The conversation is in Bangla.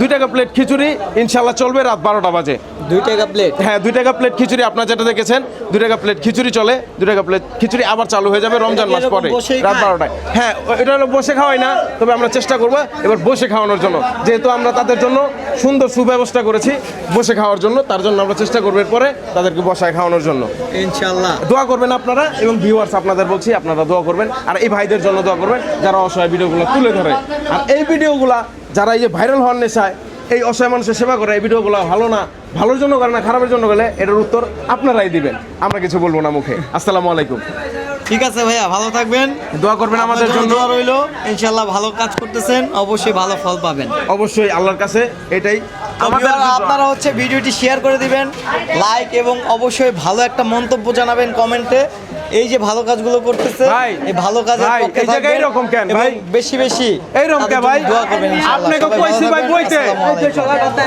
2 টাকা প্লেট খিচুড়ি ইনশাল্লাহ চলবে রাত 12টা বাজে। 2 টাকা প্লেট? হ্যাঁ 2 টাকা প্লেট খিচুড়ি আপনারা যেটা দেখেছেন 2 টাকা প্লেট খিচুড়ি চলে। 2 টাকা প্লেট খিচুড়ি আবার চালু হয়ে যাবে রমজান মাস পরে রাত 12টায়। হ্যাঁ এটা হলো বসে খাওয়াই না, তবে আমরা চেষ্টা করবো এবার বসে খাওয়ানোর জন্য, যেহেতু আমরা তাদের জন্য সুন্দর সুব্যবস্থা করেছি বসে খাওয়ার জন্য, তার জন্য আমরা চেষ্টা করবো এরপরে তাদেরকে বসায় খাওয়ানোর জন্য। ইনশাআল্লাহ দোয়া করবেন আপনারা এবং ভিউয়ার্স আপনাদের বলছি আপনারা দোয়া করবেন, আর এই ভাইদের জন্য দোয়া করবেন যারা অসহায় ভিডিওগুলো তুলে ধরে। আর এই ভিডিওগুলা যারা এই যে ভাইরাল হওয়ার নেশায় এই অসহায় মানুষের সেবা করে, এই ভিডিওগুলো ভালো না, ভালোর জন্য করে না খারাপের জন্য গেলে এটার উত্তর আপনারাই দিবেন, আমরা কিছু বলবো না মুখে। আসসালামু আলাইকুম। ঠিক আছে ভাইয়া, ভালো থাকবেন, দোয়া করবেন আমাদের জন্য। দোয়া রইলো, ইনশাআল্লাহ ভালো কাজ করতেছেন, অবশ্যই ভালো ফল পাবেন। অবশ্যই আল্লাহর কাছে এটাই আমাদের। আপনারা হচ্ছে ভিডিওটি শেয়ার করে দিবেন, লাইক এবং অবশ্যই ভালো একটা মন্তব্য জানাবেন কমেন্টে। এই যে ভালো কাজগুলো করতেছে ভাই, এই ভালো কাজের ভাই, পক্ষে এই জায়গায় থাকবেন এরকম কেন এবং ভাই? বেশি বেশি এইরকম কে ভাই? দোয়া করবেন ইনশাআল্লাহ। আপনাকে সবাই ভালো কইছি ভাই থাকবেন। বইতে। আসসালামু আলাইকুম।